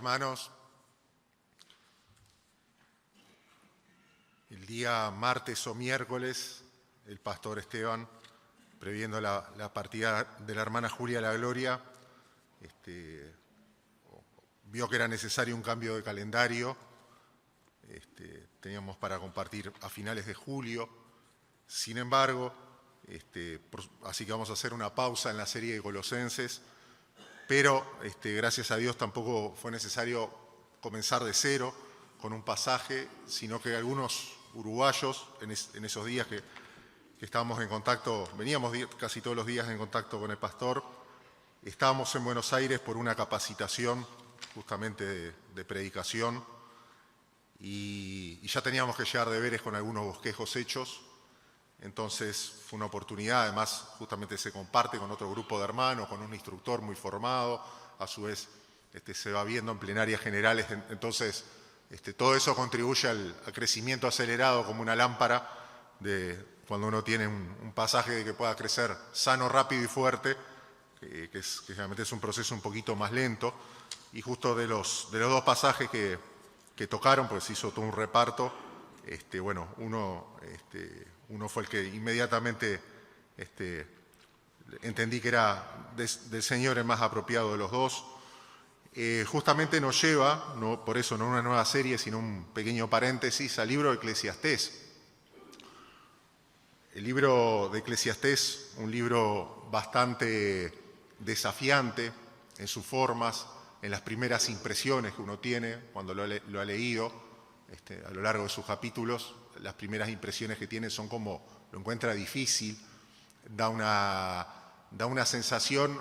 Hermanos, el día martes o miércoles, el pastor Esteban, previendo la partida de la hermana Julia a la gloria, vio que era necesario un cambio de calendario. Teníamos para compartir a finales de julio. Sin embargo, así que vamos a hacer una pausa en la serie de Colosenses, pero gracias a Dios tampoco fue necesario comenzar de cero con un pasaje, sino que algunos uruguayos en esos días que estábamos en contacto, veníamos casi todos los días en contacto con el pastor, estábamos en Buenos Aires por una capacitación justamente de predicación y ya teníamos que llegar deberes con algunos bosquejos hechos. Entonces fue una oportunidad, además justamente se comparte con otro grupo de hermanos, con un instructor muy formado, a su vez se va viendo en plenarias generales, entonces todo eso contribuye al crecimiento acelerado como una lámpara de cuando uno tiene un pasaje de que pueda crecer sano, rápido y fuerte, que generalmente es un proceso un poquito más lento, y justo de los dos pasajes que tocaron, pues se hizo todo un reparto, uno fue el que inmediatamente entendí que era del Señor el más apropiado de los dos. Justamente nos lleva, por eso no una nueva serie, sino un pequeño paréntesis, al libro de Eclesiastés. El libro de Eclesiastés, un libro bastante desafiante en sus formas, en las primeras impresiones que uno tiene cuando lo ha leído, a lo largo de sus capítulos, las primeras impresiones que tiene son como, lo encuentra difícil, da una sensación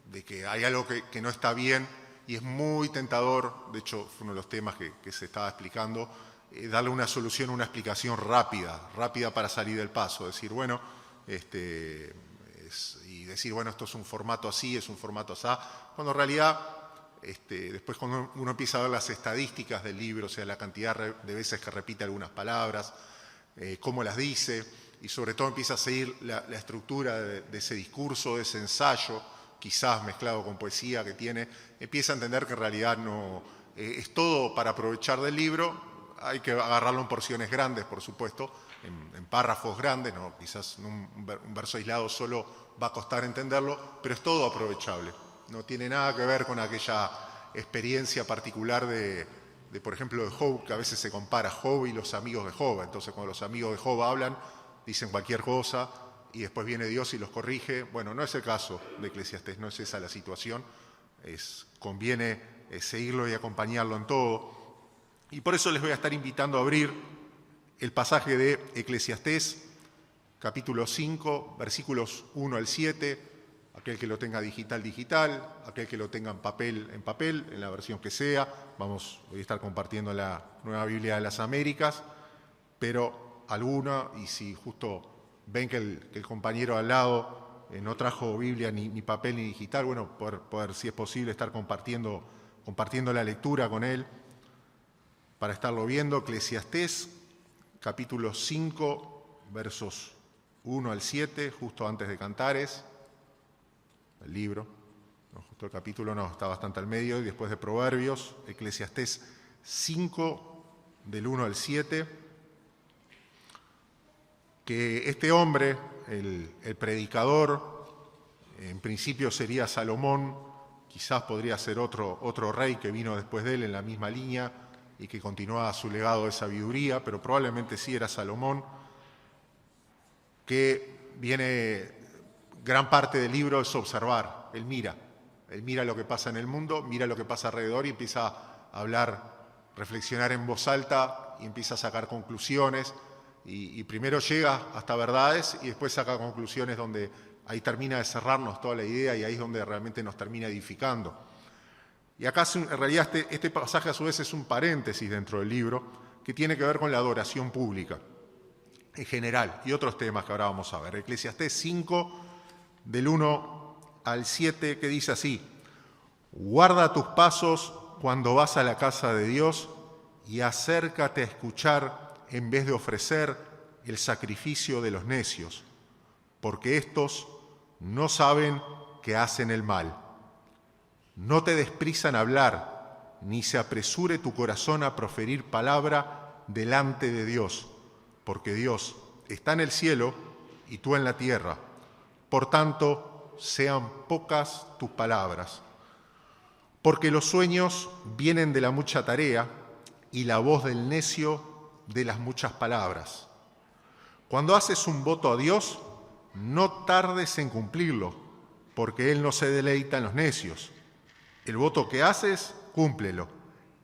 de que hay algo que no está bien y es muy tentador, de hecho fue uno de los temas que se estaba explicando, darle una solución, una explicación rápida para salir del paso, decir, bueno, esto es un formato así, es un formato así, cuando en realidad después cuando uno empieza a ver las estadísticas del libro, o sea, la cantidad de veces que repite algunas palabras, cómo las dice, y sobre todo empieza a seguir la estructura de ese discurso, de ese ensayo, quizás mezclado con poesía que tiene, empieza a entender que en realidad no es todo para aprovechar del libro, hay que agarrarlo en porciones grandes, por supuesto, en párrafos grandes, ¿no? Quizás en un verso aislado solo va a costar entenderlo, pero es todo aprovechable. No tiene nada que ver con aquella experiencia particular de, por ejemplo, de Job, que a veces se compara Job y los amigos de Job. Entonces, cuando los amigos de Job hablan, dicen cualquier cosa y después viene Dios y los corrige. Bueno, no es el caso de Eclesiastés, no es esa la situación. Conviene seguirlo y acompañarlo en todo. Y por eso les voy a estar invitando a abrir el pasaje de Eclesiastés, capítulo 5, versículos 1 al 7, aquel que lo tenga digital, aquel que lo tenga en papel, en la versión que sea. Voy a estar compartiendo la Nueva Biblia de las Américas, pero alguna, y si justo ven que el compañero al lado no trajo Biblia ni papel ni digital, bueno, poder si es posible, estar compartiendo la lectura con él, para estarlo viendo. Eclesiastés, capítulo 5, versos 1 al 7, justo antes de Cantares. El libro, no, justo el capítulo no, está bastante al medio, y después de Proverbios, Eclesiastés 5, del 1 al 7, que este hombre, el predicador, en principio sería Salomón, quizás podría ser otro rey que vino después de él en la misma línea y que continuaba su legado de sabiduría, pero probablemente sí era Salomón, que viene... Gran parte del libro es observar, él mira lo que pasa en el mundo, mira lo que pasa alrededor y empieza a hablar, reflexionar en voz alta y empieza a sacar conclusiones y primero llega hasta verdades y después saca conclusiones donde ahí termina de cerrarnos toda la idea y ahí es donde realmente nos termina edificando. Y acá en realidad este pasaje a su vez es un paréntesis dentro del libro que tiene que ver con la adoración pública en general y otros temas que ahora vamos a ver. Eclesiastés 5, del 1 al 7, que dice así: guarda tus pasos cuando vas a la casa de Dios y acércate a escuchar en vez de ofrecer el sacrificio de los necios, porque éstos no saben que hacen el mal. No te des prisa en hablar, ni se apresure tu corazón a proferir palabra delante de Dios, porque Dios está en el cielo y tú en la tierra. Por tanto, sean pocas tus palabras. Porque los sueños vienen de la mucha tarea y la voz del necio de las muchas palabras. Cuando haces un voto a Dios, no tardes en cumplirlo, porque Él no se deleita en los necios. El voto que haces, cúmplelo.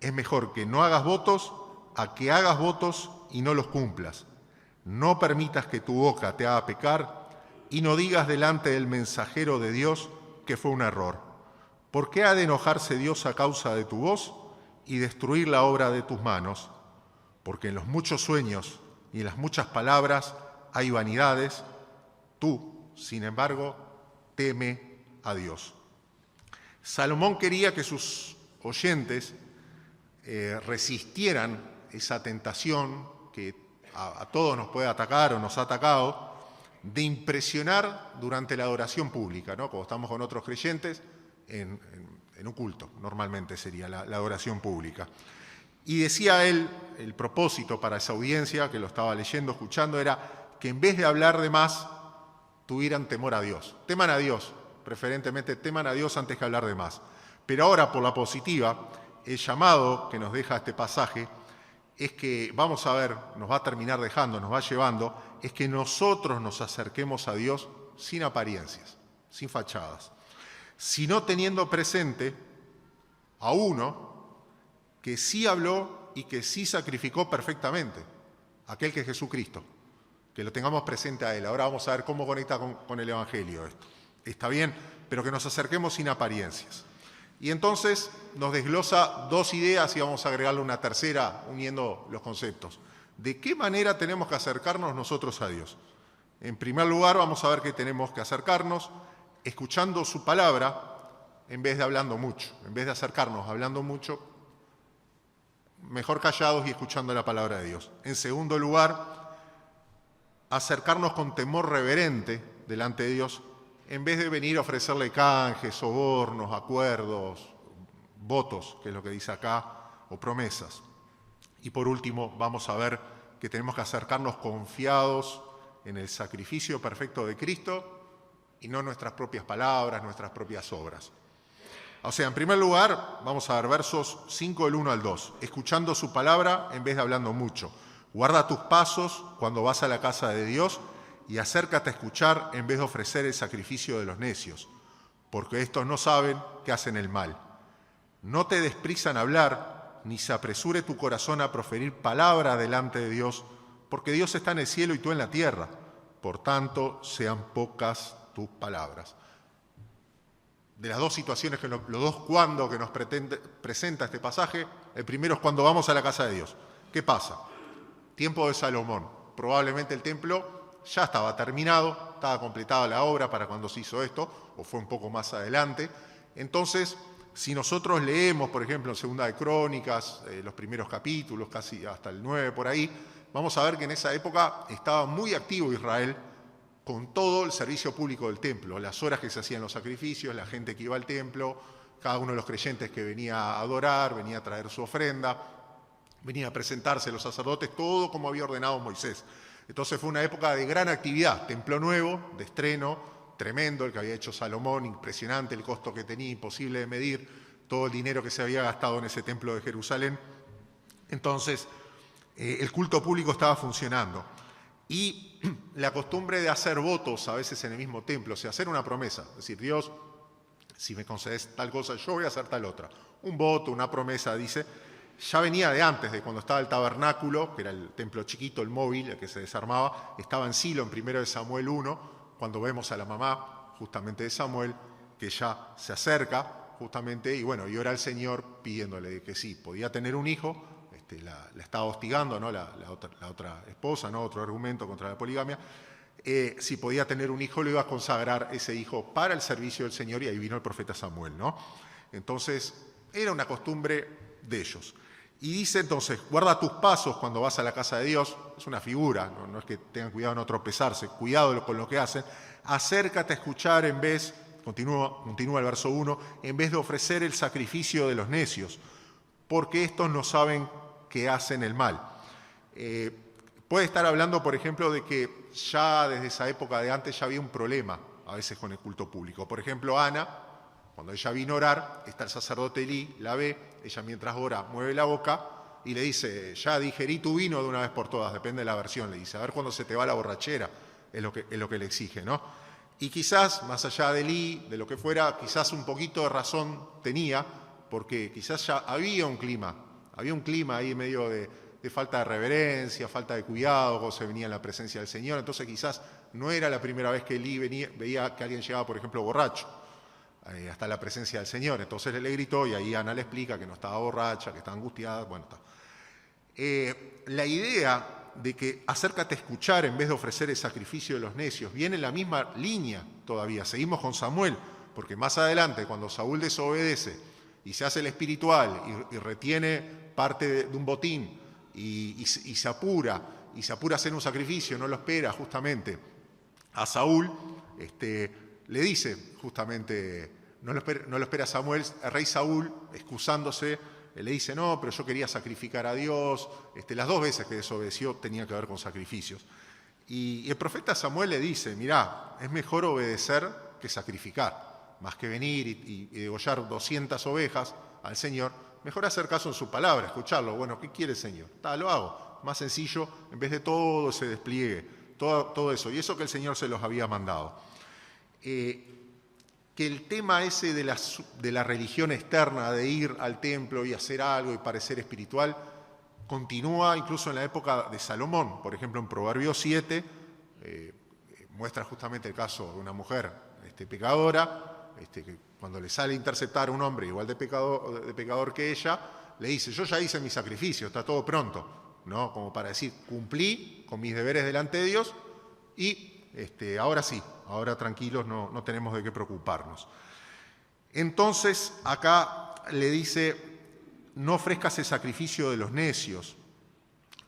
Es mejor que no hagas votos a que hagas votos y no los cumplas. No permitas que tu boca te haga pecar y no digas delante del mensajero de Dios que fue un error. ¿Por qué ha de enojarse Dios a causa de tu voz y destruir la obra de tus manos? Porque en los muchos sueños y en las muchas palabras hay vanidades. Tú, sin embargo, teme a Dios. Salomón quería que sus oyentes resistieran esa tentación que a todos nos puede atacar o nos ha atacado, de impresionar durante la adoración pública, ¿no? Como estamos con otros creyentes, en un culto, normalmente sería la adoración pública. Y decía él, el propósito para esa audiencia, que lo estaba leyendo, escuchando, era que en vez de hablar de más, tuvieran temor a Dios. Teman a Dios, preferentemente teman a Dios antes que hablar de más. Pero ahora, por la positiva, el llamado que nos deja este pasaje es que, vamos a ver, nos va a terminar dejando, nos va llevando, es que nosotros nos acerquemos a Dios sin apariencias, sin fachadas, sino teniendo presente a uno que sí habló y que sí sacrificó perfectamente, aquel que es Jesucristo, que lo tengamos presente a Él. Ahora vamos a ver cómo conecta con el Evangelio esto. Está bien, pero que nos acerquemos sin apariencias. Y entonces nos desglosa dos ideas y vamos a agregarle una tercera uniendo los conceptos. ¿De qué manera tenemos que acercarnos nosotros a Dios? En primer lugar, vamos a ver que tenemos que acercarnos escuchando su palabra en vez de hablando mucho. En vez de acercarnos hablando mucho, mejor callados y escuchando la palabra de Dios. En segundo lugar, acercarnos con temor reverente delante de Dios, en vez de venir a ofrecerle canjes, sobornos, acuerdos, votos, que es lo que dice acá, o promesas. Y por último, vamos a ver que tenemos que acercarnos confiados en el sacrificio perfecto de Cristo y no nuestras propias palabras, nuestras propias obras. O sea, en primer lugar, vamos a ver versos 5 del 1 al 2, escuchando su palabra en vez de hablando mucho. Guarda tus pasos cuando vas a la casa de Dios y acércate a escuchar en vez de ofrecer el sacrificio de los necios, porque estos no saben que hacen el mal. No te des prisa en hablar, ni se apresure tu corazón a proferir palabra delante de Dios, porque Dios está en el cielo y tú en la tierra. Por tanto, sean pocas tus palabras. De las dos situaciones, los dos cuando que nos presenta este pasaje, el primero es cuando vamos a la casa de Dios. ¿Qué pasa? Tiempo de Salomón. Probablemente el templo ya estaba terminado, estaba completada la obra para cuando se hizo esto, o fue un poco más adelante. Entonces, si nosotros leemos, por ejemplo, en Segunda de Crónicas, los primeros capítulos, casi hasta el 9 por ahí, vamos a ver que en esa época estaba muy activo Israel con todo el servicio público del templo, las horas que se hacían los sacrificios, la gente que iba al templo, cada uno de los creyentes que venía a adorar, venía a traer su ofrenda, venía a presentarse los sacerdotes, todo como había ordenado Moisés. Entonces fue una época de gran actividad, templo nuevo, de estreno, tremendo, el que había hecho Salomón, impresionante el costo que tenía, imposible de medir, todo el dinero que se había gastado en ese templo de Jerusalén. Entonces, el culto público estaba funcionando. Y la costumbre de hacer votos a veces en el mismo templo, o sea, hacer una promesa, es decir, Dios, si me concedes tal cosa, yo voy a hacer tal otra. Un voto, una promesa, dice, ya venía de antes, de cuando estaba el tabernáculo, que era el templo chiquito, el móvil, el que se desarmaba, estaba en Silo, en 1 de Samuel 1, cuando vemos a la mamá, justamente de Samuel, que ya se acerca, justamente, y bueno, y ora al Señor pidiéndole que sí, podía tener un hijo, la estaba hostigando, ¿no? la otra esposa, ¿no? Otro argumento contra la poligamia, si podía tener un hijo, le iba a consagrar ese hijo para el servicio del Señor, y ahí vino el profeta Samuel, ¿no? Entonces, era una costumbre de ellos. Y dice entonces, guarda tus pasos cuando vas a la casa de Dios, es una figura, no es que tengan cuidado de no tropezarse, cuidado con lo que hacen, acércate a escuchar en vez, continúa el verso 1, en vez de ofrecer el sacrificio de los necios, porque estos no saben que hacen el mal. Puede estar hablando, por ejemplo, de que ya desde esa época de antes ya había un problema a veces con el culto público. Por ejemplo, Ana, cuando ella vino a orar, está el sacerdote Elí, la ve, ella mientras ora mueve la boca y le dice, ya digerí tu vino de una vez por todas, depende de la versión, le dice, a ver cuándo se te va la borrachera, es lo que le exige, ¿no? Y quizás, más allá de Elí, de lo que fuera, quizás un poquito de razón tenía, porque quizás ya había un clima ahí medio de falta de reverencia, falta de cuidado, cuando se venía en la presencia del Señor. Entonces quizás no era la primera vez que Elí veía que alguien llegaba, por ejemplo, borracho, hasta la presencia del Señor. Entonces le gritó y ahí Ana le explica que no estaba borracha, que estaba angustiada. Bueno, está. La idea de que acércate a escuchar en vez de ofrecer el sacrificio de los necios viene en la misma línea todavía. Seguimos con Samuel, porque más adelante, cuando Saúl desobedece y se hace el espiritual y retiene parte de un botín y se apura a hacer un sacrificio, no lo espera justamente a Saúl, le dice justamente, no lo espera Samuel, el rey Saúl, excusándose, le dice, no, pero yo quería sacrificar a Dios. Las 2 veces que desobedeció tenía que ver con sacrificios. Y el profeta Samuel le dice, mirá, es mejor obedecer que sacrificar, más que venir y degollar 200 ovejas al Señor, mejor hacer caso en su palabra, escucharlo. Bueno, ¿qué quiere el Señor? Lo hago. Más sencillo, en vez de todo ese despliegue, todo eso. Y eso que el Señor se los había mandado. Que el tema ese de la religión externa, de ir al templo y hacer algo y parecer espiritual, continúa incluso en la época de Salomón. Por ejemplo, en Proverbios 7, muestra justamente el caso de una mujer pecadora, que cuando le sale a interceptar a un hombre igual de pecador que ella, le dice, yo ya hice mi sacrificio, está todo pronto, ¿no? Como para decir, cumplí con mis deberes delante de Dios y ahora sí, ahora tranquilos, no tenemos de qué preocuparnos. Entonces, acá le dice, no ofrezcas el sacrificio de los necios.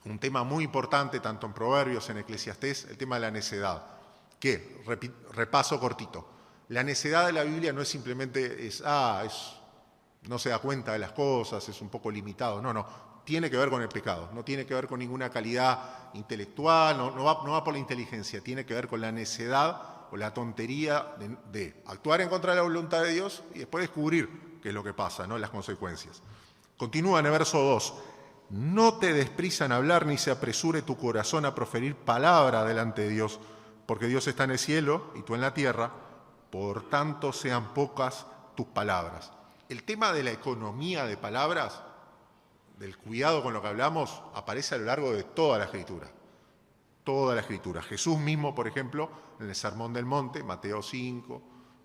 Un tema muy importante, tanto en Proverbios, en Eclesiastés, el tema de la necedad. Que, repaso cortito, la necedad de la Biblia no es simplemente, no se da cuenta de las cosas, es un poco limitado. No. Tiene que ver con el pecado, no tiene que ver con ninguna calidad intelectual, no va por la inteligencia, tiene que ver con la necedad o la tontería de actuar en contra de la voluntad de Dios y después descubrir qué es lo que pasa, ¿no? Las consecuencias. Continúa en el verso 2. No te des prisa en hablar ni se apresure tu corazón a proferir palabra delante de Dios, porque Dios está en el cielo y tú en la tierra, por tanto sean pocas tus palabras. El tema de la economía de palabras, del cuidado con lo que hablamos, aparece a lo largo de toda la Escritura. Toda la Escritura. Jesús mismo, por ejemplo, en el Sermón del Monte, Mateo 5,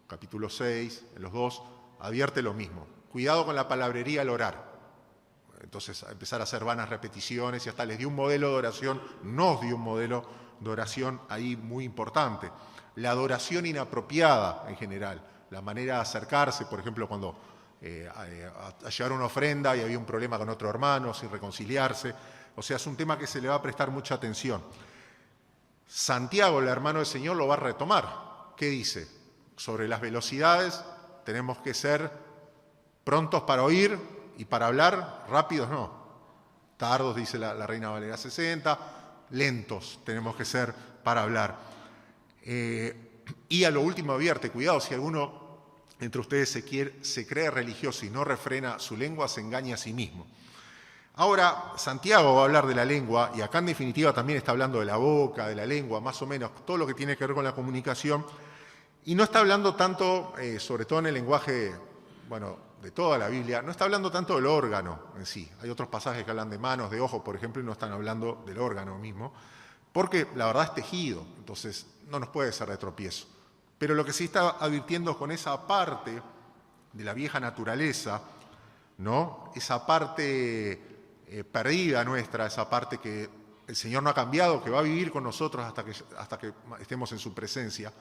capítulo 6, en los 2, advierte lo mismo. Cuidado con la palabrería al orar. Entonces, a empezar a hacer vanas repeticiones y hasta les dio un modelo de oración, nos dio un modelo de oración ahí muy importante. La adoración inapropiada en general, la manera de acercarse, por ejemplo, cuando a llevar una ofrenda y había un problema con otro hermano, sin reconciliarse. O sea, es un tema que se le va a prestar mucha atención. Santiago, el hermano del Señor, lo va a retomar. ¿Qué dice? Sobre las velocidades, tenemos que ser prontos para oír y para hablar, rápidos no. Tardos, dice la Reina Valera 60, lentos tenemos que ser para hablar. Y a lo último advierte, cuidado, si alguno entre ustedes se cree religioso y no refrena su lengua, se engaña a sí mismo. Ahora, Santiago va a hablar de la lengua, y acá en definitiva también está hablando de la boca, de la lengua, más o menos, todo lo que tiene que ver con la comunicación, y no está hablando tanto, sobre todo en el lenguaje, de toda la Biblia, no está hablando tanto del órgano en sí. Hay otros pasajes que hablan de manos, de ojos, por ejemplo, y no están hablando del órgano mismo, porque la verdad es tejido, entonces no nos puede ser de tropiezo. Pero lo que sí está advirtiendo con esa parte de la vieja naturaleza, ¿no? Esa parte perdida nuestra, esa parte que el Señor no ha cambiado, que va a vivir con nosotros hasta que estemos en su presencia,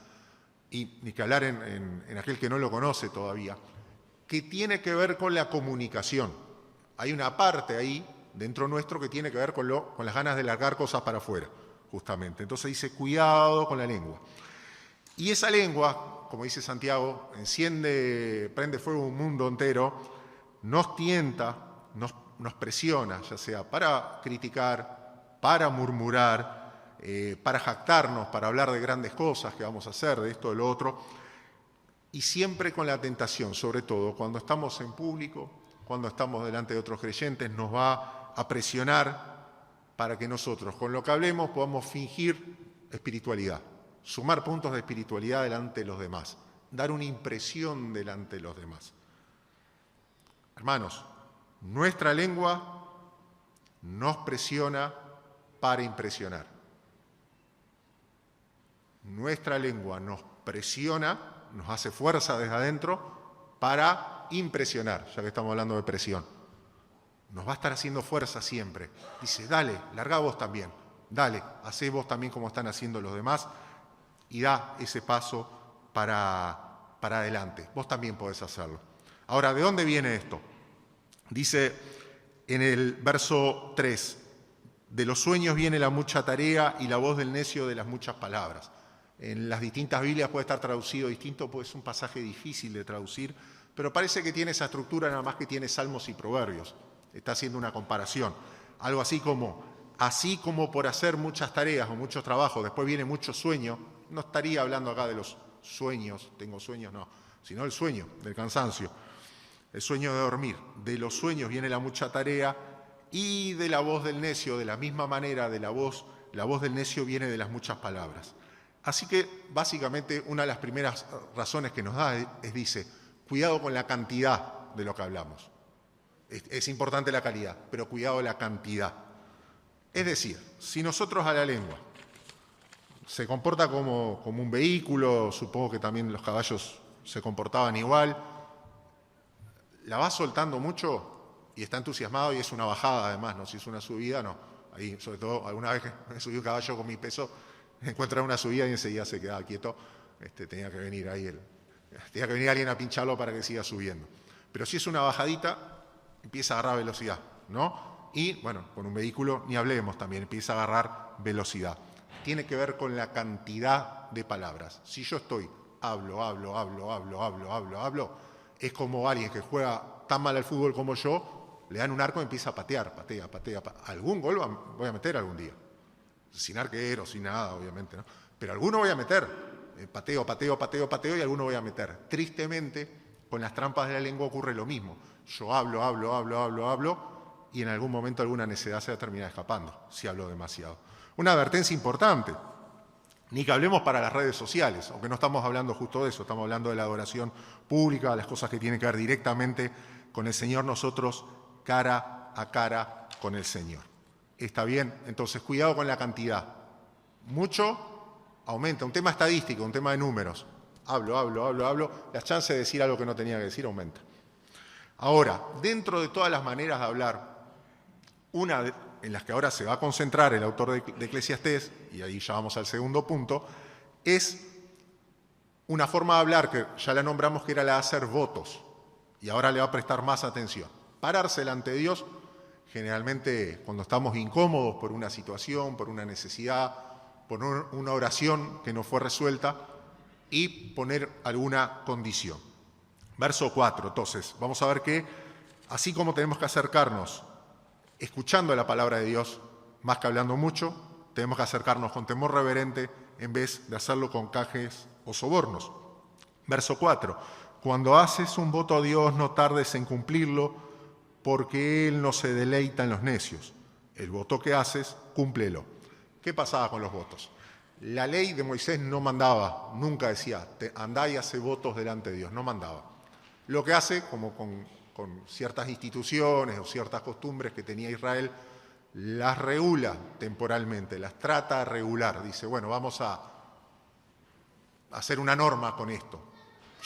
y ni que hablar en aquel que no lo conoce todavía, que tiene que ver con la comunicación. Hay una parte ahí dentro nuestro que tiene que ver con las ganas de largar cosas para afuera, justamente. Entonces dice, cuidado con la lengua. Y esa lengua, como dice Santiago, prende fuego un mundo entero, nos tienta, nos presiona, ya sea para criticar, para murmurar, para jactarnos, para hablar de grandes cosas que vamos a hacer, de esto, de lo otro, y siempre con la tentación, sobre todo cuando estamos en público, cuando estamos delante de otros creyentes, nos va a presionar para que nosotros, con lo que hablemos, podamos fingir espiritualidad, sumar puntos de espiritualidad delante de los demás, dar una impresión delante de los demás. Hermanos, nuestra lengua nos presiona para impresionar. Nuestra lengua nos presiona, nos hace fuerza desde adentro para impresionar, ya que estamos hablando de presión. Nos va a estar haciendo fuerza siempre. Dice, dale, larga vos también, dale, hacé vos también como están haciendo los demás y da ese paso para adelante. Vos también podés hacerlo. Ahora, ¿de dónde viene esto? Dice en el verso 3, de los sueños viene la mucha tarea y la voz del necio de las muchas palabras. En las distintas Biblias puede estar traducido distinto, pues es un pasaje difícil de traducir, pero parece que tiene esa estructura nada más que tiene Salmos y Proverbios. Está haciendo una comparación. Algo así como por hacer muchas tareas o muchos trabajos, después viene mucho sueño. No estaría hablando acá de los sueños, tengo sueños, no, sino el sueño, del cansancio, el sueño de dormir. De los sueños viene la mucha tarea y de la voz del necio, de la misma manera, la voz del necio viene de las muchas palabras. Así que, básicamente, una de las primeras razones que nos da dice, cuidado con la cantidad de lo que hablamos. Es importante la calidad, pero cuidado la cantidad. Es decir, si nosotros a la lengua se comporta como un vehículo, supongo que también los caballos se comportaban igual, la vas soltando mucho y está entusiasmado y es una bajada además, ¿no? Si es una subida, no. Ahí, sobre todo, alguna vez que me subí un caballo con mi peso, encuentra una subida y enseguida se quedaba quieto. Tenía que venir alguien a pincharlo para que siga subiendo. Pero si es una bajadita, empieza a agarrar velocidad, ¿no? Y, bueno, con un vehículo ni hablemos también, empieza a agarrar velocidad. Tiene que ver con la cantidad de palabras. Si yo hablo, es como alguien que juega tan mal al fútbol como yo, le dan un arco y empieza a patear, patea. Algún gol voy a meter algún día. Sin arquero, sin nada, obviamente, ¿no? Pero alguno voy a meter. Pateo y alguno voy a meter. Tristemente, con las trampas de la lengua ocurre lo mismo. Yo hablo, y en algún momento alguna necedad se va a terminar escapando, si hablo demasiado. Una advertencia importante. Ni que hablemos para las redes sociales, aunque no estamos hablando justo de eso, estamos hablando de la adoración pública, las cosas que tienen que ver directamente con el Señor, nosotros cara a cara con el Señor. ¿Está bien? Entonces, cuidado con la cantidad. Mucho aumenta, un tema estadístico, un tema de números. Hablo, las chances de decir algo que no tenía que decir aumenta. Ahora, dentro de todas las maneras de hablar, una en las que ahora se va a concentrar el autor de Eclesiastés, y ahí ya vamos al segundo punto, es una forma de hablar que ya la nombramos que era la de hacer votos, y ahora le va a prestar más atención. Pararse delante de Dios, generalmente cuando estamos incómodos por una situación, por una necesidad, por una oración que no fue resuelta, y poner alguna condición. Verso 4, entonces, vamos a ver que así como tenemos que acercarnos escuchando la palabra de Dios, más que hablando mucho, tenemos que acercarnos con temor reverente en vez de hacerlo con cajes o sobornos. Verso 4, cuando haces un voto a Dios no tardes en cumplirlo, porque Él no se deleita en los necios. El voto que haces, cúmplelo. ¿Qué pasaba con los votos? La ley de Moisés no mandaba, nunca decía, andá y hace votos delante de Dios, no mandaba. Lo que hace, como con ciertas instituciones o ciertas costumbres que tenía Israel, las regula temporalmente, las trata de regular. Dice, bueno, vamos a hacer una norma con esto.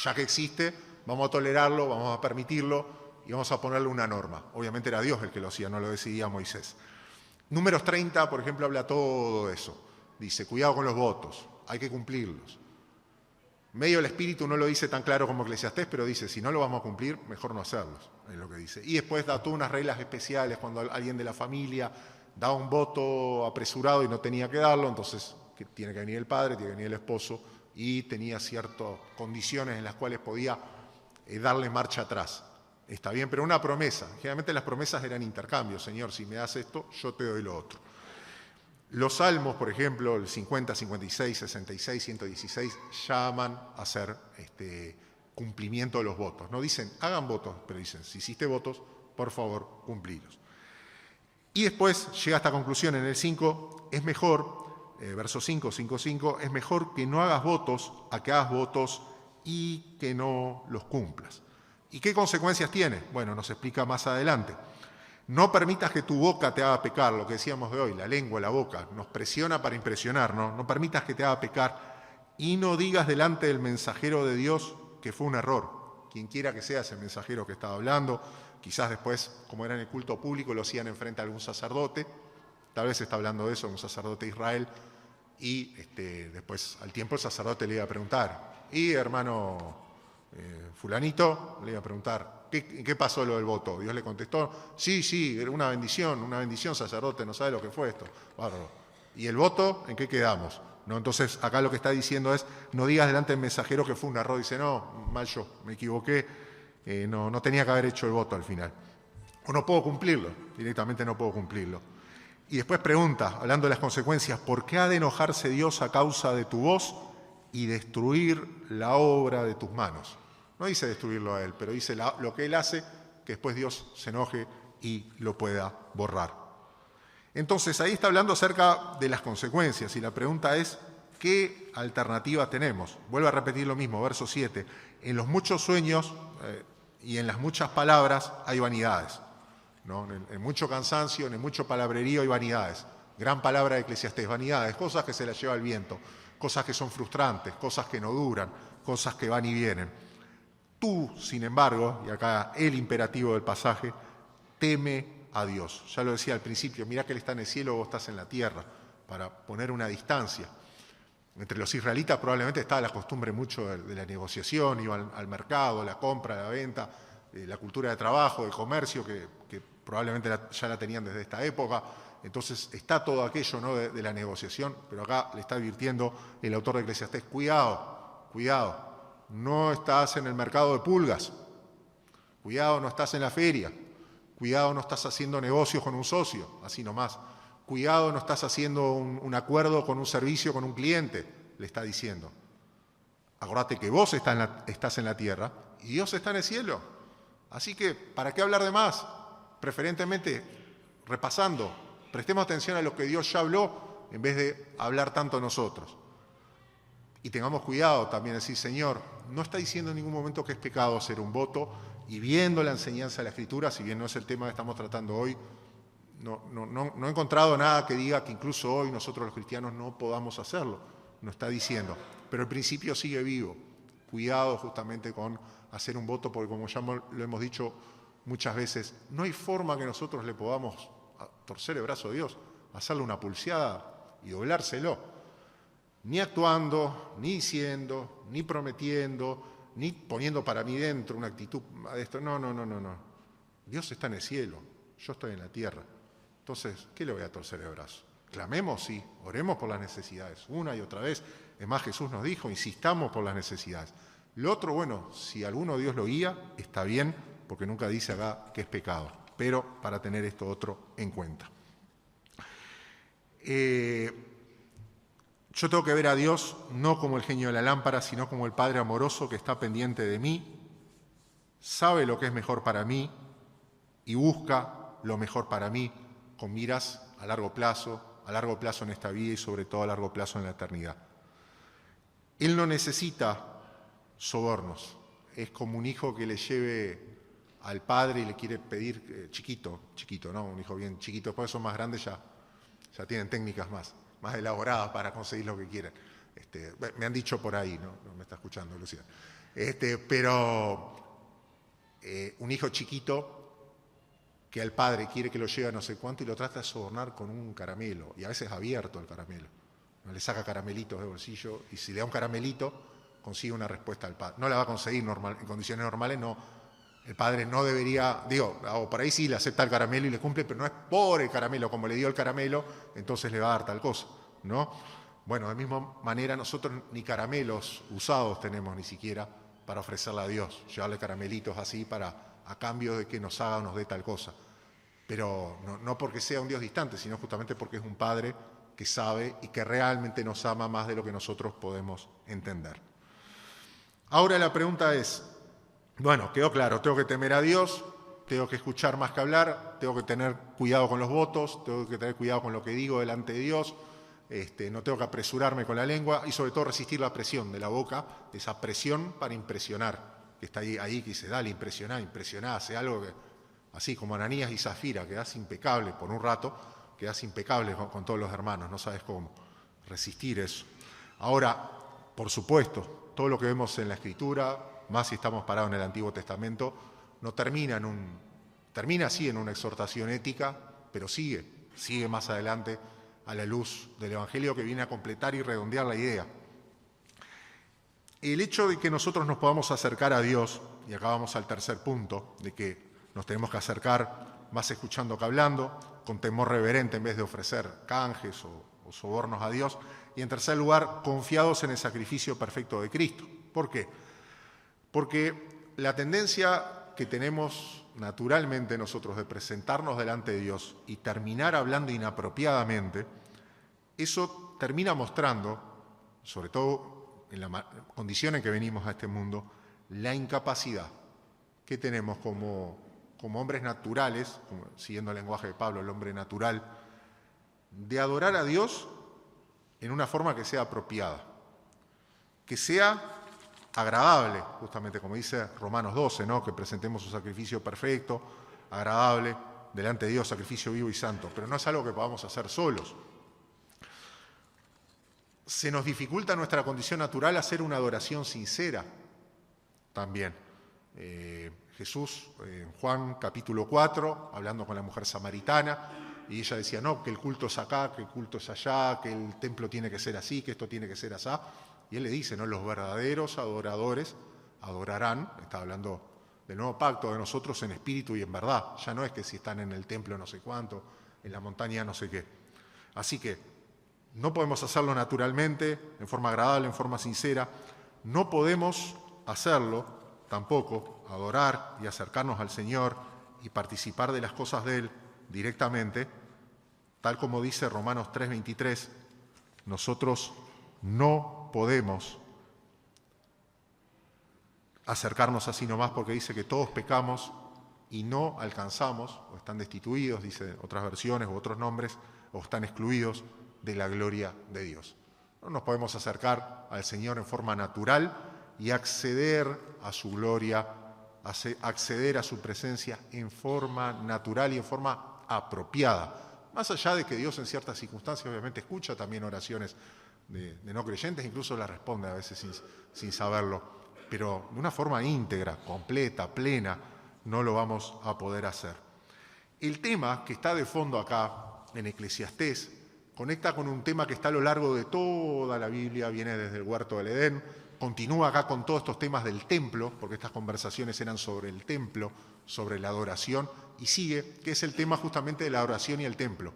Ya que existe, vamos a tolerarlo, vamos a permitirlo y vamos a ponerle una norma. Obviamente era Dios el que lo hacía, no lo decidía Moisés. Números 30, por ejemplo, habla todo eso. Dice, cuidado con los votos, hay que cumplirlos. Medio del Espíritu no lo dice tan claro como Eclesiastés, pero dice, si no lo vamos a cumplir, mejor no hacerlos, es lo que dice. Y después da todas unas reglas especiales cuando alguien de la familia da un voto apresurado y no tenía que darlo, entonces tiene que venir el padre, tiene que venir el esposo, y tenía ciertas condiciones en las cuales podía darle marcha atrás. está bien, pero una promesa. Generalmente las promesas eran intercambios. Señor, si me das esto, yo te doy lo otro. Los salmos, por ejemplo, el 50, 56, 66, 116, llaman a hacer cumplimiento de los votos. No dicen, hagan votos, pero dicen, si hiciste votos, por favor, cumplilos. Y después llega a esta conclusión en el 5, es mejor, verso 5, 5, 5, es mejor que no hagas votos a que hagas votos y que no los cumplas. ¿Y qué consecuencias tiene? Bueno, nos explica más adelante. No permitas que tu boca te haga pecar, lo que decíamos de hoy, la lengua, la boca, nos presiona para impresionar, ¿no? No permitas que te haga pecar y no digas delante del mensajero de Dios que fue un error. Quien quiera que sea ese mensajero que estaba hablando, quizás después, como era en el culto público, lo hacían enfrente a algún sacerdote, tal vez está hablando de eso, un sacerdote de Israel, y después al tiempo el sacerdote le iba a preguntar, y hermano fulanito, le iba a preguntar, ¿qué pasó lo del voto? Dios le contestó, sí, era una bendición, sacerdote, no sabe lo que fue esto. Bárbaro. ¿Y el voto? ¿En qué quedamos? ¿No? Entonces, acá lo que está diciendo es, no digas delante del mensajero que fue un error. Dice, no, mal yo, me equivoqué, no tenía que haber hecho el voto al final. O no puedo cumplirlo, directamente no puedo cumplirlo. Y después pregunta, hablando de las consecuencias, ¿por qué ha de enojarse Dios a causa de tu voz y destruir la obra de tus manos? No dice destruirlo a él, pero dice lo que él hace, que después Dios se enoje y lo pueda borrar. Entonces ahí está hablando acerca de las consecuencias y la pregunta es, ¿qué alternativa tenemos? Vuelvo a repetir lo mismo, verso 7. En los muchos sueños y en las muchas palabras hay vanidades, ¿no? En mucho cansancio, en mucho palabrerío hay vanidades. Gran palabra de Eclesiastés, vanidades, cosas que se las lleva el viento, cosas que son frustrantes, cosas que no duran, cosas que van y vienen. Tú, sin embargo, y acá el imperativo del pasaje, teme a Dios. Ya lo decía al principio, mirá que Él está en el cielo, vos estás en la tierra, para poner una distancia. Entre los israelitas probablemente estaba la costumbre mucho de la negociación, iban al mercado, la compra, la venta, la cultura de trabajo, de comercio, que probablemente ya la tenían desde esta época. Entonces está todo aquello, ¿no?, de la negociación, pero acá le está advirtiendo el autor de Eclesiastés, cuidado. No estás en el mercado de pulgas, cuidado, no estás en la feria, cuidado, no estás haciendo negocios con un socio, así nomás, cuidado, no estás haciendo un acuerdo con un servicio, con un cliente, le está diciendo. Acordate que vos estás en la tierra y Dios está en el cielo, así que, ¿para qué hablar de más? Preferentemente, repasando, prestemos atención a lo que Dios ya habló en vez de hablar tanto nosotros. Y tengamos cuidado también, decir, Señor, no está diciendo en ningún momento que es pecado hacer un voto, y viendo la enseñanza de la Escritura, si bien no es el tema que estamos tratando hoy, no he encontrado nada que diga que incluso hoy nosotros los cristianos no podamos hacerlo, no está diciendo, pero el principio sigue vivo. Cuidado justamente con hacer un voto, porque como ya lo hemos dicho muchas veces, no hay forma que nosotros le podamos torcer el brazo a Dios, hacerle una pulseada y doblárselo. Ni actuando, ni diciendo, ni prometiendo, ni poniendo para mí dentro una actitud de esto. No. Dios está en el cielo, yo estoy en la tierra. Entonces, ¿qué le voy a torcer el brazo? Clamemos, sí, oremos por las necesidades, una y otra vez. Es más, Jesús nos dijo, insistamos por las necesidades. Lo otro, bueno, si alguno Dios lo guía, está bien, porque nunca dice acá que es pecado, pero para tener esto otro en cuenta. Yo tengo que ver a Dios no como el genio de la lámpara, sino como el Padre amoroso que está pendiente de mí, sabe lo que es mejor para mí y busca lo mejor para mí con miras a largo plazo en esta vida y sobre todo a largo plazo en la eternidad. Él no necesita sobornos, es como un hijo que le lleve al padre y le quiere pedir chiquito, ¿no? Un hijo bien chiquito, después son más grandes ya tienen técnicas más elaboradas para conseguir lo que quieren. Me han dicho por ahí, no me está escuchando Lucía. Pero un hijo chiquito que al padre quiere que lo lleve a no sé cuánto y lo trata de sobornar con un caramelo, y a veces abierto el caramelo. No le saca caramelitos de bolsillo y si le da un caramelito consigue una respuesta al padre. No la va a conseguir en condiciones normales, no. El padre no debería, o por ahí sí le acepta el caramelo y le cumple, pero no es por el caramelo, como le dio el caramelo, entonces le va a dar tal cosa, ¿no? Bueno, de misma manera nosotros ni caramelos usados tenemos ni siquiera para ofrecerle a Dios, llevarle caramelitos así para a cambio de que nos haga o nos dé tal cosa. Pero no porque sea un Dios distante, sino justamente porque es un Padre que sabe y que realmente nos ama más de lo que nosotros podemos entender. Ahora la pregunta es, bueno, quedó claro, tengo que temer a Dios, tengo que escuchar más que hablar, tengo que tener cuidado con los votos, tengo que tener cuidado con lo que digo delante de Dios, no tengo que apresurarme con la lengua y sobre todo resistir la presión de la boca, esa presión para impresionar, que está ahí que dice, dale, impresioná, hace algo que, así como Ananías y Zafira, quedás impecable por un rato, quedás impecable con todos los hermanos, no sabes cómo resistir eso. Ahora, por supuesto, todo lo que vemos en la Escritura, más si estamos parados en el Antiguo Testamento, no termina sí en una exhortación ética, pero sigue más adelante a la luz del Evangelio que viene a completar y redondear la idea. El hecho de que nosotros nos podamos acercar a Dios, y acá vamos al tercer punto, de que nos tenemos que acercar más escuchando que hablando, con temor reverente en vez de ofrecer canjes o sobornos a Dios, y en tercer lugar, confiados en el sacrificio perfecto de Cristo. ¿Por qué? Porque la tendencia que tenemos naturalmente nosotros de presentarnos delante de Dios y terminar hablando inapropiadamente, eso termina mostrando, sobre todo en la condición en que venimos a este mundo, la incapacidad que tenemos como hombres naturales, siguiendo el lenguaje de Pablo, el hombre natural, de adorar a Dios en una forma que sea apropiada, que sea agradable, justamente como dice Romanos 12, ¿no? Que presentemos un sacrificio perfecto, agradable, delante de Dios, sacrificio vivo y santo, pero no es algo que podamos hacer solos. Se nos dificulta nuestra condición natural hacer una adoración sincera también. Jesús, en Juan capítulo 4, hablando con la mujer samaritana, y ella decía, no, que el culto es acá, que el culto es allá, que el templo tiene que ser así, que esto tiene que ser así. Y él le dice, no, los verdaderos adoradores adorarán, está hablando del nuevo pacto de nosotros en espíritu y en verdad. Ya no es que si están en el templo no sé cuánto, en la montaña no sé qué. Así que no podemos hacerlo naturalmente, en forma agradable, en forma sincera. No podemos hacerlo tampoco, adorar y acercarnos al Señor y participar de las cosas de Él directamente, tal como dice Romanos 3:23, nosotros no podemos acercarnos así nomás porque dice que todos pecamos y no alcanzamos, o están destituidos, dice otras versiones u otros nombres, o están excluidos de la gloria de Dios. No nos podemos acercar al Señor en forma natural y acceder a su gloria, acceder a su presencia en forma natural y en forma apropiada. Más allá de que Dios en ciertas circunstancias obviamente escucha también oraciones de no creyentes, incluso las responde a veces sin saberlo, pero de una forma íntegra, completa, plena, no lo vamos a poder hacer. El tema que está de fondo acá en Eclesiastés conecta con un tema que está a lo largo de toda la Biblia, viene desde el huerto del Edén, continúa acá con todos estos temas del templo, porque estas conversaciones eran sobre el templo, sobre la adoración, y sigue, que es el tema justamente de la adoración y el templo.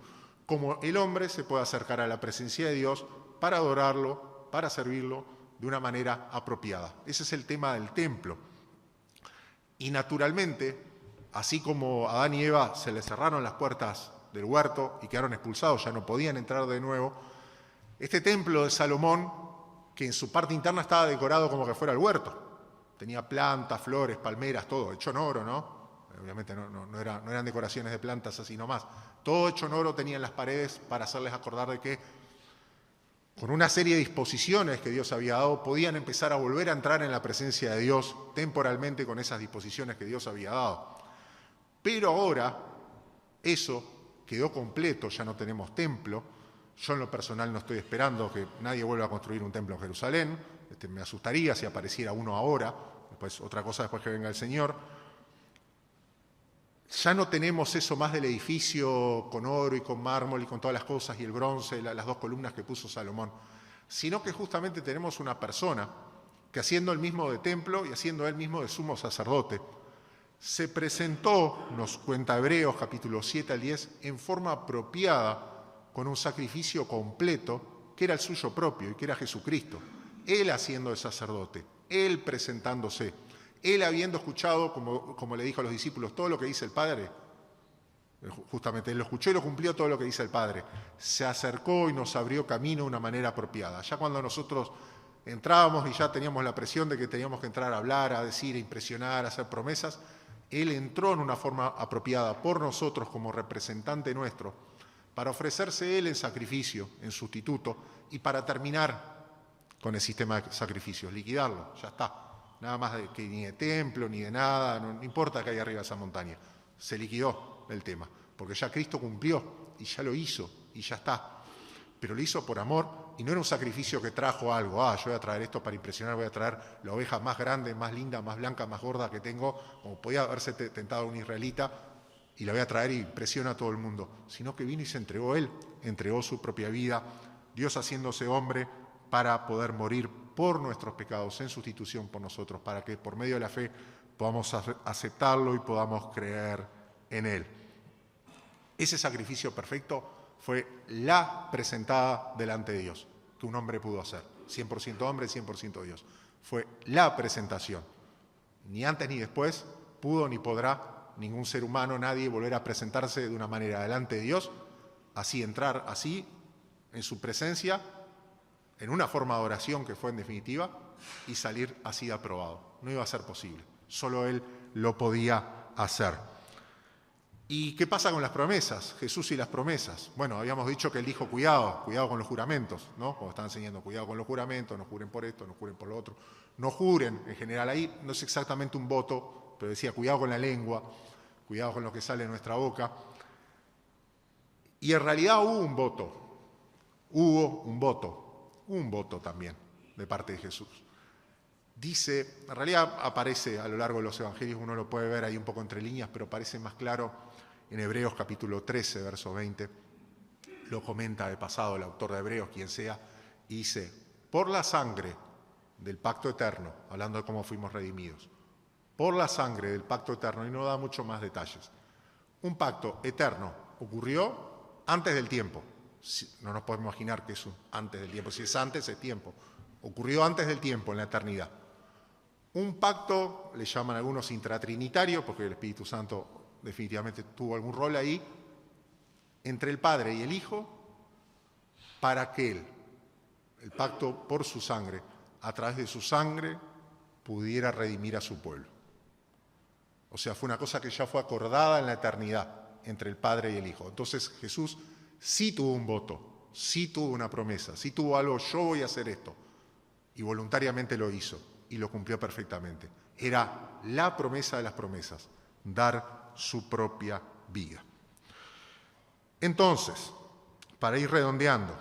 Cómo el hombre se puede acercar a la presencia de Dios para adorarlo, para servirlo de una manera apropiada. Ese es el tema del templo. Y naturalmente, así como a Adán y Eva se les cerraron las puertas del huerto y quedaron expulsados, ya no podían entrar de nuevo, este templo de Salomón, que en su parte interna estaba decorado como que fuera el huerto, tenía plantas, flores, palmeras, todo hecho en oro, ¿no? Obviamente no eran decoraciones de plantas así nomás, todo hecho en oro tenía en las paredes para hacerles acordar de que con una serie de disposiciones que Dios había dado, podían empezar a volver a entrar en la presencia de Dios temporalmente con esas disposiciones que Dios había dado. Pero ahora eso quedó completo, ya no tenemos templo. Yo en lo personal no estoy esperando que nadie vuelva a construir un templo en Jerusalén. Me asustaría si apareciera uno ahora, después otra cosa después que venga el Señor. Ya no tenemos eso más del edificio con oro y con mármol y con todas las cosas y el bronce, las dos columnas que puso Salomón, sino que justamente tenemos una persona que haciendo el mismo de templo y haciendo él mismo de sumo sacerdote, se presentó, nos cuenta Hebreos capítulo 7 al 10, en forma apropiada con un sacrificio completo que era el suyo propio y que era Jesucristo. Él haciendo de sacerdote, él presentándose, Él, habiendo escuchado, como le dijo a los discípulos, todo lo que dice el Padre, justamente él lo escuchó y lo cumplió todo lo que dice el Padre, se acercó y nos abrió camino de una manera apropiada. Ya cuando nosotros entrábamos y ya teníamos la presión de que teníamos que entrar a hablar, a decir, a impresionar, a hacer promesas, Él entró en una forma apropiada por nosotros como representante nuestro, para ofrecerse Él en sacrificio, en sustituto, y para terminar con el sistema de sacrificios, liquidarlo, ya está. Nada más que ni de templo, ni de nada, no importa que haya arriba de esa montaña. Se liquidó el tema, porque ya Cristo cumplió y ya lo hizo y ya está. Pero lo hizo por amor y no era un sacrificio que trajo algo. Yo voy a traer esto para impresionar, voy a traer la oveja más grande, más linda, más blanca, más gorda que tengo, como podía haberse tentado un israelita, y la voy a traer y impresiona a todo el mundo. Sino que vino y se entregó Él, entregó su propia vida, Dios haciéndose hombre para poder morir por nuestros pecados en sustitución por nosotros, para que por medio de la fe podamos aceptarlo y podamos creer en Él. Ese sacrificio perfecto fue la presentada delante de Dios, que un hombre pudo hacer. 100% hombre, 100% Dios. Fue la presentación. Ni antes ni después pudo ni podrá ningún ser humano, nadie, volver a presentarse de una manera delante de Dios, así entrar, así, en su presencia, en una forma de oración que fue en definitiva, y salir así de aprobado. No iba a ser posible. Solo Él lo podía hacer. ¿Y qué pasa con las promesas? Jesús y las promesas. Bueno, habíamos dicho que Él dijo cuidado con los juramentos, ¿no? Como estaba enseñando, cuidado con los juramentos, no juren por esto, no juren por lo otro. No juren, en general ahí no es exactamente un voto, pero decía cuidado con la lengua, cuidado con lo que sale de nuestra boca. Y en realidad hubo un voto también de parte de Jesús. Dice, en realidad aparece a lo largo de los evangelios, uno lo puede ver ahí un poco entre líneas, pero parece más claro en Hebreos capítulo 13, verso 20, lo comenta de pasado el autor de Hebreos, quien sea, y dice, por la sangre del pacto eterno, hablando de cómo fuimos redimidos, por la sangre del pacto eterno, y no da mucho más detalles, un pacto eterno ocurrió antes del tiempo. No nos podemos imaginar que es antes del tiempo, si es antes es tiempo, ocurrió antes del tiempo, en la eternidad. Un pacto, le llaman algunos intratrinitario, porque el Espíritu Santo definitivamente tuvo algún rol ahí, entre el Padre y el Hijo, para que Él, el pacto por su sangre, a través de su sangre, pudiera redimir a su pueblo. O sea, fue una cosa que ya fue acordada en la eternidad entre el Padre y el Hijo. Entonces Jesús sí tuvo un voto, sí tuvo una promesa, sí tuvo algo, yo voy a hacer esto. Y voluntariamente lo hizo y lo cumplió perfectamente. Era la promesa de las promesas, dar su propia vida. Entonces, para ir redondeando,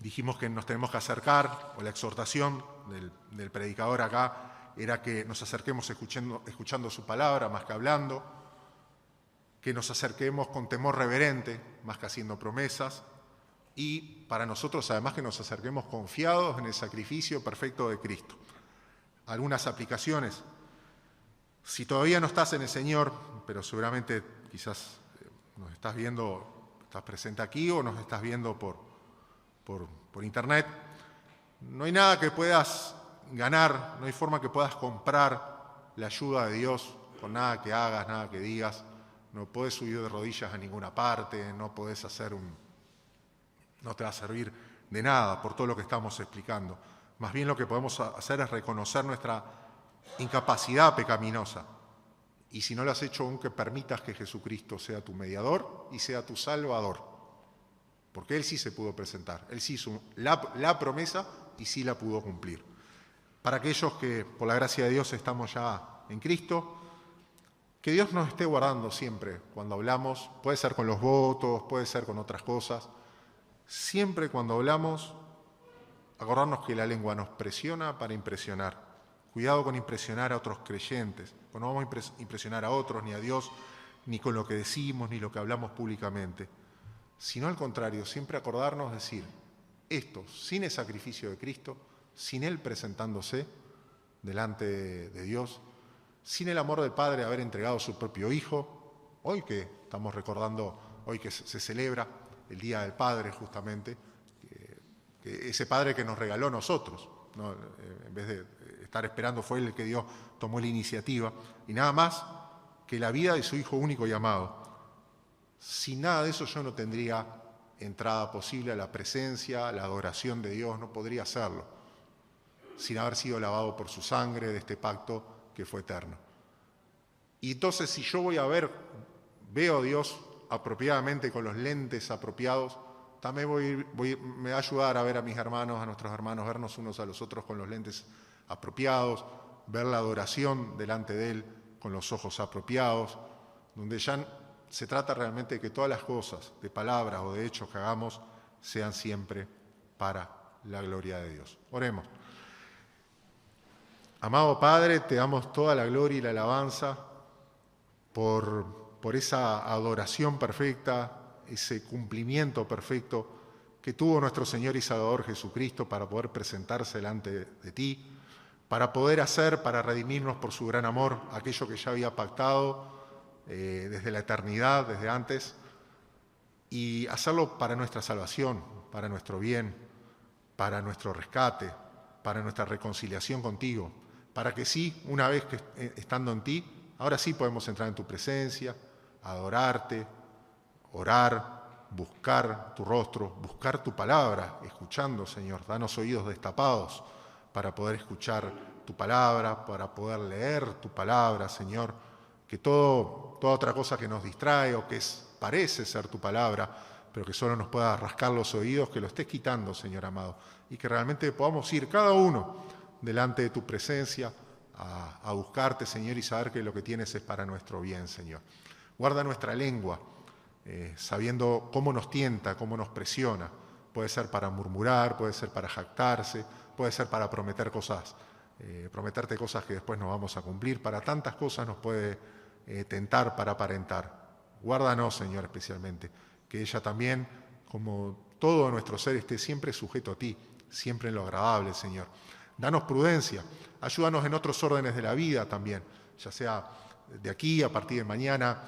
dijimos que nos tenemos que acercar, o la exhortación del predicador acá era que nos acerquemos escuchando su palabra más que hablando, que nos acerquemos con temor reverente más que haciendo promesas, y para nosotros además que nos acerquemos confiados en el sacrificio perfecto de Cristo. Algunas aplicaciones. Si todavía no estás en el Señor, pero seguramente quizás nos estás viendo, estás presente aquí o nos estás viendo por internet, no hay nada que puedas ganar, no hay forma que puedas comprar la ayuda de Dios con nada que hagas, nada que digas. No podés subir de rodillas a ninguna parte, no podés no te va a servir de nada por todo lo que estamos explicando. Más bien lo que podemos hacer es reconocer nuestra incapacidad pecaminosa. Y si no lo has hecho, aunque permitas que Jesucristo sea tu mediador y sea tu salvador. Porque Él sí se pudo presentar, Él sí hizo la promesa y sí la pudo cumplir. Para aquellos que por la gracia de Dios estamos ya en Cristo, que Dios nos esté guardando siempre cuando hablamos, puede ser con los votos, puede ser con otras cosas. Siempre cuando hablamos, acordarnos que la lengua nos presiona para impresionar. Cuidado con impresionar a otros creyentes. No vamos a impresionar a otros, ni a Dios, ni con lo que decimos, ni lo que hablamos públicamente. Sino al contrario, siempre acordarnos decir, esto, sin el sacrificio de Cristo, sin Él presentándose delante de Dios, sin el amor del Padre haber entregado a su propio Hijo, hoy que estamos recordando, hoy que se celebra el Día del Padre justamente, ese Padre que nos regaló a nosotros, ¿no? En vez de estar esperando, fue Él el que tomó la iniciativa, y nada más que la vida de su Hijo único y amado. Sin nada de eso yo no tendría entrada posible a la presencia, a la adoración de Dios, no podría hacerlo, sin haber sido lavado por su sangre de este pacto que fue eterno. Y entonces, si yo veo a Dios apropiadamente, con los lentes apropiados, también me va a ayudar a ver a mis hermanos, a nuestros hermanos, vernos unos a los otros con los lentes apropiados, ver la adoración delante de Él con los ojos apropiados, donde ya se trata realmente de que todas las cosas, de palabras o de hechos que hagamos, sean siempre para la gloria de Dios. Oremos. Amado Padre, te damos toda la gloria y la alabanza por esa adoración perfecta, ese cumplimiento perfecto que tuvo nuestro Señor y Salvador Jesucristo para poder presentarse delante de ti, para poder hacer, para redimirnos por su gran amor, aquello que ya había pactado desde la eternidad, desde antes, y hacerlo para nuestra salvación, para nuestro bien, para nuestro rescate, para nuestra reconciliación contigo, para que sí, una vez que estando en ti, ahora sí podemos entrar en tu presencia, adorarte, orar, buscar tu rostro, buscar tu palabra, escuchando, Señor. Danos oídos destapados para poder escuchar tu palabra, para poder leer tu palabra, Señor. Que toda otra cosa que nos distrae o que parece ser tu palabra, pero que solo nos pueda rascar los oídos, que lo estés quitando, Señor amado. Y que realmente podamos ir cada uno delante de tu presencia a buscarte, Señor, y saber que lo que tienes es para nuestro bien, Señor. Guarda nuestra lengua, sabiendo cómo nos tienta, cómo nos presiona. Puede ser para murmurar, puede ser para jactarse, puede ser para prometerte cosas que después no vamos a cumplir. Para tantas cosas nos puede tentar para aparentar. Guárdanos, Señor, especialmente, que ella también, como todo nuestro ser, esté siempre sujeto a ti, siempre en lo agradable, Señor. Danos prudencia, ayúdanos en otros órdenes de la vida también, ya sea de aquí a partir de mañana,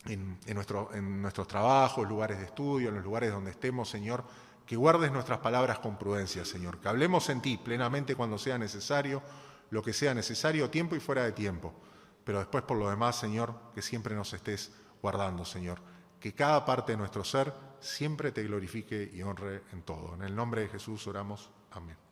en nuestros trabajos, lugares de estudio, en los lugares donde estemos, Señor, que guardes nuestras palabras con prudencia, Señor, que hablemos en ti plenamente cuando sea necesario, lo que sea necesario, tiempo y fuera de tiempo, pero después por lo demás, Señor, que siempre nos estés guardando, Señor, que cada parte de nuestro ser siempre te glorifique y honre en todo. En el nombre de Jesús oramos. Amén.